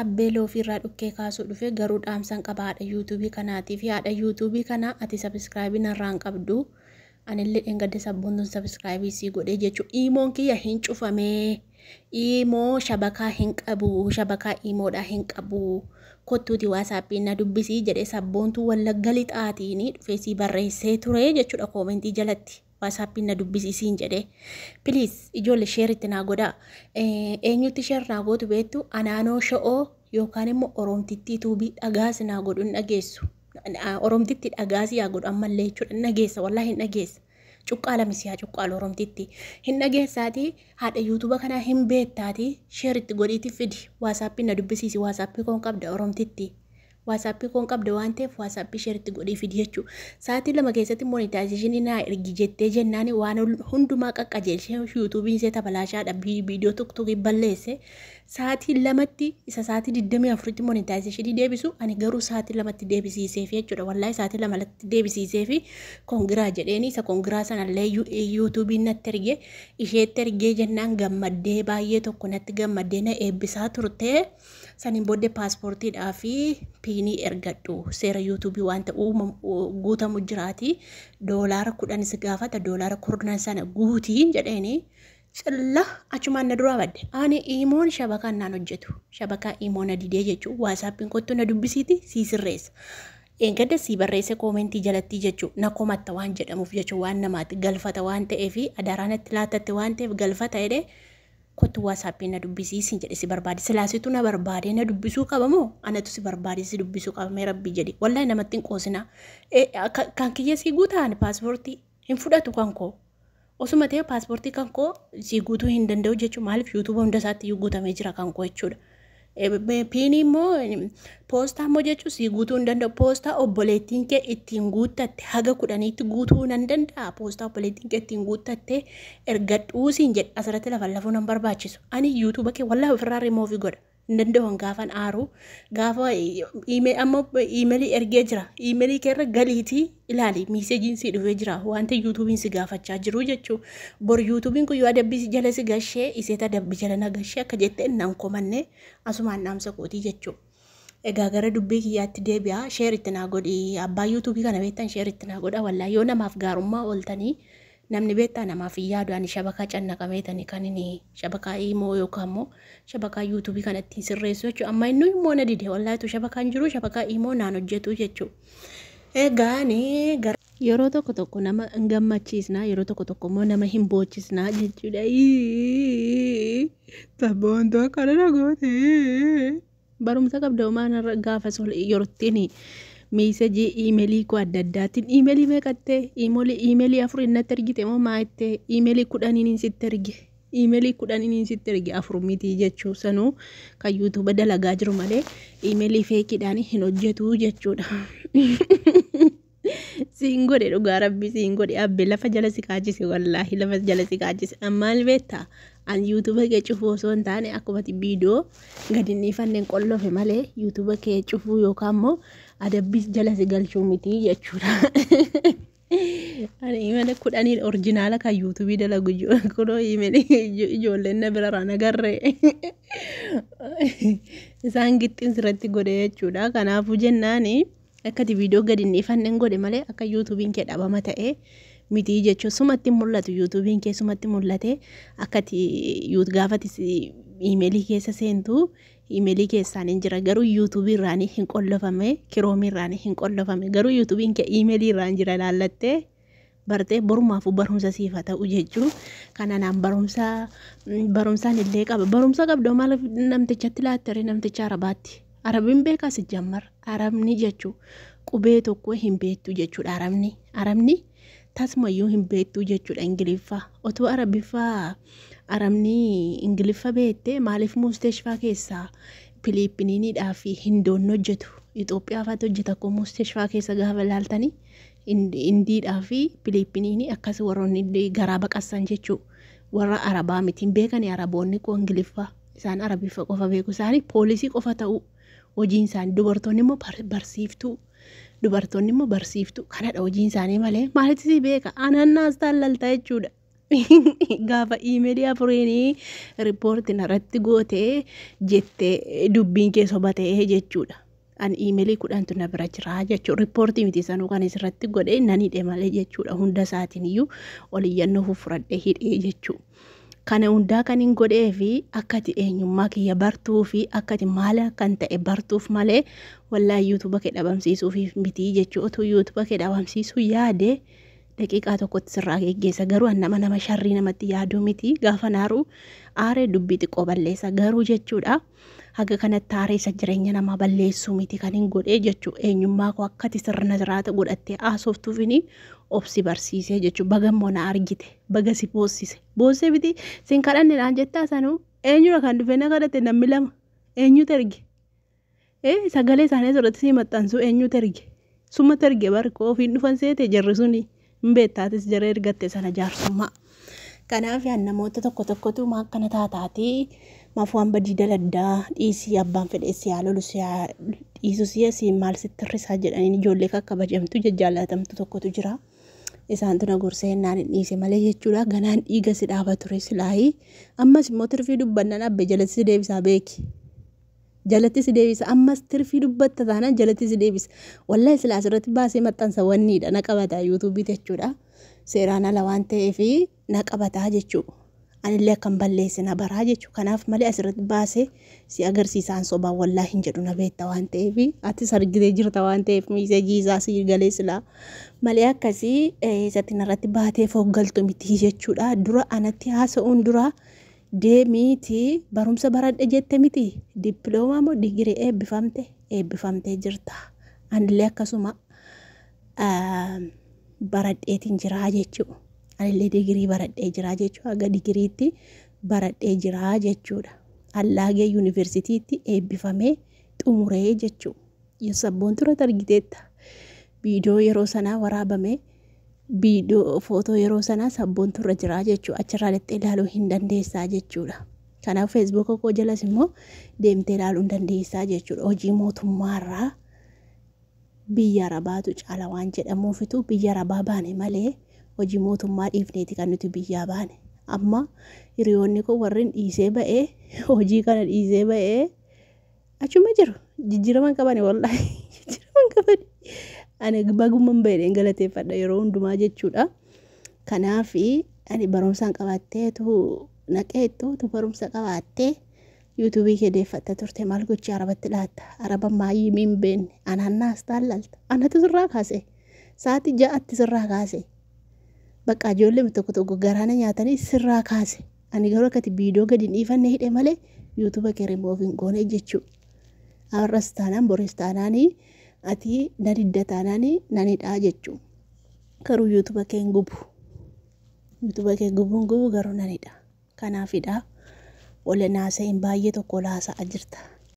abbee loofirraa dhukkee kaasuu dhufe garuu dhaamsan qaba haadha yuutuubii kanaatiif haadha yuutuubii kana ati sabskraayibii narraan qabdu anillee engadde sabboontuun sabskraayibii sii godhee jechuudha. Imoon kiyya hin cufamee imoo shabakaa hin qabu shabakaa imoodhaa hin qabu kottuuti waasaappiin na dubbisii jedhee sabboontuu wallagga lixaatiin dhufee sii barreessee ture jechuudha koomentii jalatti. WhatsApp na dubbisiisiin jedhe please ijoollee share itti naa godhaa eenyutti share naa gootu beektu anaanoo sha'oo yookaan immoo oromtitti tuubii dhagaas naa godhu hin dhageessu oromtitti dhagaas yaa godhu ammallee jechuudha hin dhageessa wallaahi hin dhageessa cuqqaa lamisiyaa cuqqaal oromtitti hin dhageessaati haadha yuutuuba kanaa hin beektaati share itti godhiiti fidi WhatsApp na dubbisiisi WhatsApp koon qabda oromtitti. WhatsApp koon qabda waan ta'eef WhatsApp share itti godhii fidi jechuudha. Sa'aatii lama keessatti monetization naa ergi jettee jennaani waan hundumaa qaqqajeelchee YouTube isee tabalaashaadha viidiyoo tuktuki balleesse. Sa'aatii lamatti isa sa'aatii 24tti monetization deebisu ani garuu sa'aatii lamatti deebisiiseef jechuudha. Wallahi sa'aatii lamatti deebisiiseef kongiraa jedheeni isa kongiraa sanallee YouTube natti ergee isheetti ergee jennaan gammaddee baay'ee tokko natti gammaddee na eebbisaa turte. Saniin booddee paaspoortiidhaa fi piinii ergadhu seera yuutuubii waan ta'uu guutamu jiraati doolaara 10 si gaafata doolaara 10 sana guutiin jedheeni cilla achumaan na duraa badde ani imoon shabakaan naan hojjetu shabakaa imoon adidee jechuun waasaappiin kottu na dubbisiiti sii sirreessa eeggadda sii barreesse koomentii jalatti jechuun na komatta waan jedhamuuf jechuun waan namaatti galfata waan ta'eef adaraanatti laatatte waan ta'eef galfata jedhee kottu WhatsApp na dubbisiisin jedhe si barbaade silaasitu na barbaade na dubbisuu qabamoo anatu si barbaade si dubbisuu qabamee rabbi jedhe wallahi namatti hin qoosina kan kiyya si guutaan paaspoortii hin fudhatu kan koo osuma ta'e paaspoortii kan koo si guutuu hin danda'u jechuun maaliif yuutuuba hunda isaatti guutamee jira kan koo jechuudha. Piinii immoo poostaa immoo jechuun si guutuu hin danda'u poostaa obboleettiin kee ittiin guuttatte haga 10tti guutuu nan danda'a poostaa obboleettiin kee ittiin guuttatte ergadhuu siin jedhe asirratti lafuu nan barbaachisu ani yuutuuba kee wallahi ofirraa rimuuvii godha hin danda'u gaafan aaru gaafa iimeelii ergee jira iimeelii keerra galiitii ilaali miiseejiin si dhufee jira wanta yuutuubiin si gaafachaa jiru jechuun bor yuutuubiin kun yoo adabbii jala si gashee iseeta adabbii jala na gashee akka jettee nan komanne asumaan naamsa kootii jechuudha. Egaa gara dubbii kiyyaatti deebi'a share itti naa godhi abbaa yuutuubii kana beektan share itti naa godha wallahi yoo namaaf gaarummaa ooltanii namni beektaa namaaf yaadu ani shabakaa cannaqameetani kan inni shabakaa imoo yookaan immoo shabakaa yuutuubii kanatti sirreessu jechuudha. Amma inni immoo na dide wallahi tu shabakaan jiru shabakaa imoo naan hojjetu jechuudha. Egaa ni yeroo tokko nama hin gammachiisna yeroo tokko immoo nama hin boochisna jechuudha. Sabboontuu akkana dhagoote barumsa qabda maan gaafa sol yerootti meesaaji iimeelii ko adda addaatiin iimeelii meeqattee iimeelii 4 innatti ergite moo maattee iimeelii 10 sitti erge iimeelii 10 sitti erge 4 miti jechuu sanuu kan yuutuuba dalagaa jiru malee iimeelii feekiidhaan hin hojjetu jechuudha. Siin godhe dhugaa rabbi siin godhe abbe lafa jala si kaachise wallaahi lafa jala si kaachise ammaal beektaa an yuutuuba kee cufuu osoo hin taane akkumatti viidiyoo gadi hin dhiifanneen qollofe malee yuutuuba kee cufuu yookaan immoo adabbii jala si galchuu miti jechuudha. Ani iimeela 10 orjinaala kan yuutuubii dalagu kunoo iimeelii ijoolleen na biraraan agarree isaan gixxiin sirratti godhe jechuudha. Kanaafuu jennaani akkati viidiyoo gadi hin dhiifanneen godhe malee akka yuutuubiin kee dhabama ta'ee miti jechuun sumatti mul'atu yuutuubiin kee sumatti mul'ate akkati gaafati iimeelii keessa seentu iimeelii keessaan hin jira garuu yuutuubii irraan hin qollofame kiroomii irraan hin qollofame garuu yuutuubiin kee iimeelii irraan jira laallattee bartee borumaafuu barumsa siifa ta'u jechuun kanaan barumsaan illee qaba barumsa qabdoo maal namtichatti laattare namticha arabaatti arabiin beekaa si jammar arabni jechuun qubee tokko hin beektu jechuudha arabni tasmayyuu hin beektu jechuudha ingiliffaa otoo arabiffaa arabni ingiliffa beekte maaliif musteeshfaa keessaa Filiippiiniidhaa fi Hindoon hojjetu Itoophiyaa fa'aatu hojjeta akkoo musteeshfaa keessa gaafa ilaaltanii Indiidhaa fi Filiippiinii akkas warroonni garaa baqassan jechuudha warra arabaa mitiin beekanii araboonni koo ingiliffaa isaan arabiffa qofa beeku isaanii poolisii qofa ta'u hojiin isaanii dubartoonni immoo barsiiftuu kanadha hojiin isaanii malee maalitti si beeka anannaas taallalta jechuudha. gaafa iimeelii afuriin riippoortiin irratti gootee jettee dubbiin kee soba ta'ee jechuudha. Ani iimeelii 10tu na bira jira jechuudha. Riippoortii miti sanuu kan asirratti godhee nan hidhe malee jechuudha. Hunda isaatiin iyyuu oliyyannoo fuffuradhee hidhee jechuudha. Kana hundaa kan hin godhee fi akkati eenyummaa kiyya bartuu fi akkati maal kan ta'e bartuuf malee wallaahi yuutuuba kee dhabamsiisuuf miti jechuudha. Otoo yuutuuba kee dhabamsiisuu yaade daqiiqaa tokkotti sirraa geggeessa. Garuu nama sharrii namatti yaaduu miti. Gaafa naaru aaree dubbii xiqqoo balleessa garuu jechuudha. Haga kanatti aareessa jireenya namaa balleessuu miti kan hin godhee jechuudha. Eenyummaa koo akkati sirna jiraata godhattee haasoftuufini obsi barsiisee jechuudha. Baga immoo na argite. Baga si boossise. Boossee miti sin kadhannedhaan jettaa sanuu eenyudha kan dhufee na kadhate namni lama. Eenyutu erge? Sagalee isaanii asirratti si maxxansu eenyutu erge? Sumatti erge barkoo ofiin dhufan seete jarri suni hin beektaatis jara ergatte sana jaarsummaa. Kanaaf namoota tokkotu akkana taataatii mafuun badii daladdaa dhiisii abbaan fedhee siyaa lolu siyaa dhiisu siya maal sitti hir'isaa jedhanii ijoollee kakkabajamtu jajjaalatamtu tokkotu jira. Isaan tuna gorsee naan dhiise malee jechuudha. Ganaan dhiiga si dhaaba ture silaayii. Ammas immoo tirfii dubbannaan abbe jalatti si deebisaa beeki. Jalatti si deebisa. Ammas tirfii dubbatta taanaan jalatti si deebisa. Wallaahi silaa asirratti baasee maxxansa wanniidha na qabataa yuutuubii jechuudha. Seeraan ala waan ta'eef na qabataa jechuudha. Anillee akkan balleesse na baraa jechuudha. Kanaaf malee asirratti baasee si agarsiisaan sobaa wallaahi hin jedhu na beekta waan ta'eef atis argitee jirta waan ta'eef miisejii isaa si galee silaa malee akkasii isatti narratti baatee foggaltu miti jechuudha. Dura anatti haasa'uun dura deemiiti barumsa baradhe jette miti dippiloomaa moo digirii eebbifamtee jirta. Anillee akkasuma baradheetiin jiraa jechuudha. Anillee digirii baradhee jiraa jechuudha. Aga digiriitti baradhee jiraa jechuudha. Allaagee yuunivarsiitiitti eebbifamee xumuree jechuudha. Sabboon turatti argiteetta. Viidiyoo yeroo sanaa waraabame viidiyoo footoo yeroo sanaa sabboon turre jiraa jechuudha. Achirraa dhaqxee ilaaluu hin dandeessaa jechuudha. Kanaaf feesbuuka koo jalas immoo deemtee ilaaluu hin dandeessaa jechuudha. Hojii mootummaarraa biyya arabaatu caala waan jedhamuufitu biyya arabaa baane malee hojii mootummaa dhiifneeti kan nuti biyyaa baane. Amma hiriyoonni koo warreen dhiisee ba'ee hojii kana dhiisee ba'ee achuma jiru. Jijjiiraman qabani wallaahi. Jijjiiraman qabani. Ani bagummaan baay'een galateeffadha yeroo hundumaa jechuudha. Kanaaf ani barumsaan qabatteetu naqeettu barumsa qabattee yuutuubii kee deeffattee turte maal gochii arabatti laatta? Araba maayii min beenne anaannaas taallalta. Anatu sirraa kaase. Sa'aatii 6tti sirraa kaase. Bakka ijoollee tokko garaana nyaatanii sirraa kaase. Ani garuu akkati viidiyoo gadi dhiifannee hidhe malee yuutuuba kee riimooviin goone jechuudha. Arras taanaan boris taanaanii ati nadidda taanaanii nanidhaa jechuudha. Garuu yuutuuba kee hin gubu. Yuutuuba kee gubu garuu nanidha. Kanaafidha. Wala naasa'in baay'ee tokko laasaa jirta.